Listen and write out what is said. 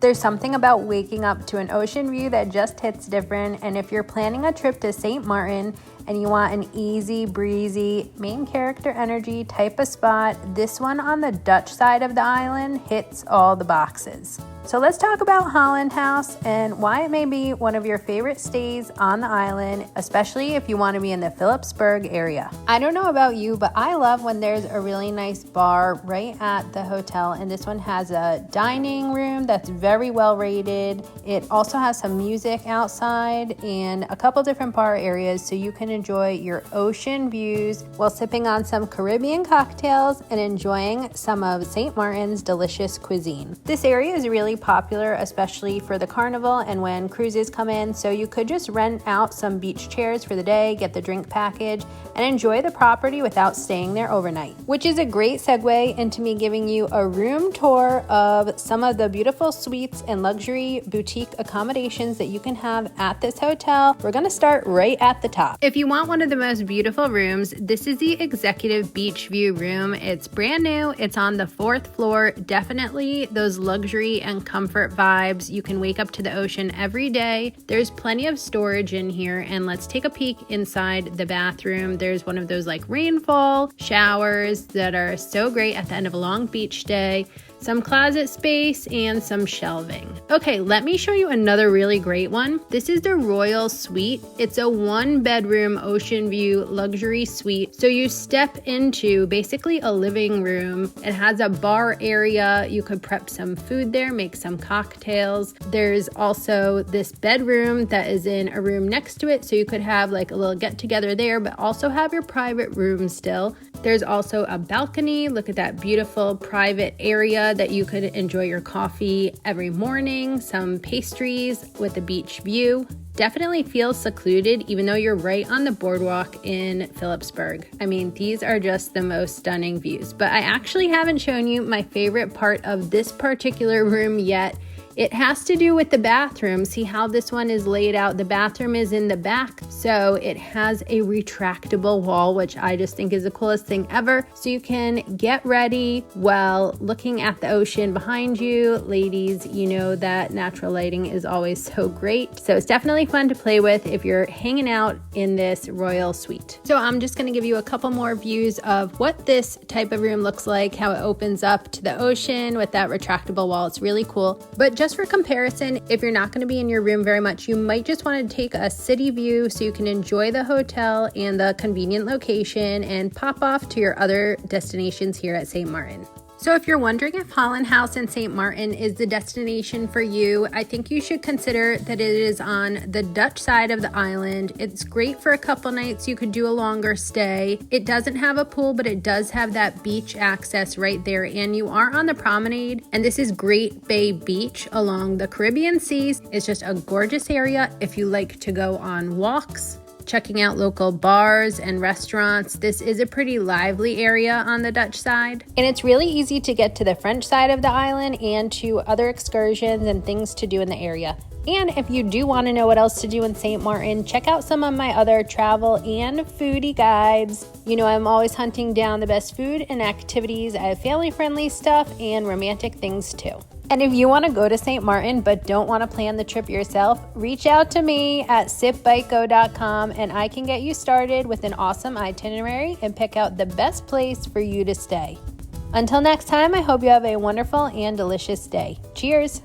There's something about waking up to an ocean view that just hits different, and if you're planning a trip to St. Maarten and you want an easy breezy main character energy type of spot, this one on the Dutch side of the island hits all the boxes. So let's talk about Holland House and why it may be one of your favorite stays on the island, especially if you want to be in the Philipsburg area. I don't know about you, but I love when there's a really nice bar right at the hotel, and this one has a dining room that's very well rated. It also has some music outside and a couple different bar areas so you can enjoy your ocean views while sipping on some Caribbean cocktails and enjoying some of St. Maarten's delicious cuisine. This area is really popular, especially for the Carnival and when cruises come in, so you could just rent out some beach chairs for the day, get the drink package, and enjoy the property without staying there overnight. Which is a great segue into me giving you a room tour of some of the beautiful suites and luxury boutique accommodations that you can have at this hotel. We're going to start right at the top. If you want one of the most beautiful rooms, this is the Executive Beach View room. It's brand new. It's on the 4th floor. Definitely those luxury and comfort vibes. You can wake up to the ocean every day. There's plenty of storage in here, and let's take a peek inside the bathroom. There's one of those like rainfall showers that are so great at the end of a long beach day. Some closet space and some shelving. Okay, let me show you another really great one. This is the Royal Suite. It's a 1-bedroom ocean view luxury suite. So you step into basically a living room. It has a bar area. You could prep some food there, make some cocktails. There's also this bedroom that is in a room next to it. So you could have like a little get together there, but also have your private room still. There's also a balcony. Look at that beautiful private area that you could enjoy your coffee every morning, some pastries with a beach view. Definitely feels secluded even though you're right on the boardwalk in Philipsburg. I mean, these are just the most stunning views, but I actually haven't shown you my favorite part of this particular room yet. It has to do with the bathroom. See how this one is laid out? The bathroom is in the back, so it has a retractable wall, which I just think is the coolest thing ever. So you can get ready while looking at the ocean behind you. Ladies, you know that natural lighting is always so great. So it's definitely fun to play with if you're hanging out in this royal suite. So I'm just gonna give you a couple more views of what this type of room looks like, how it opens up to the ocean with that retractable wall. It's really cool. But just for comparison, if you're not going to be in your room very much, you might just want to take a city view so you can enjoy the hotel and the convenient location and pop off to your other destinations here at St. Maarten. So if you're wondering if Holland House in St. Maarten is the destination for you, I think you should consider that it is on the Dutch side of the island. It's great for a couple nights. You could do a longer stay. It doesn't have a pool, but it does have that beach access right there, and you are on the promenade, and this is Great Bay Beach along the Caribbean seas. It's just a gorgeous area if you like to go on walks, checking out local bars and restaurants. This is a pretty lively area on the Dutch side. And it's really easy to get to the French side of the island and to other excursions and things to do in the area. And if you do want to know what else to do in St. Maarten, check out some of my other travel and foodie guides. You know, I'm always hunting down the best food and activities. I have family-friendly stuff and romantic things too. And if you want to go to St. Maarten but don't want to plan the trip yourself, reach out to me at sipbikego.com and I can get you started with an awesome itinerary and pick out the best place for you to stay. Until next time, I hope you have a wonderful and delicious day. Cheers!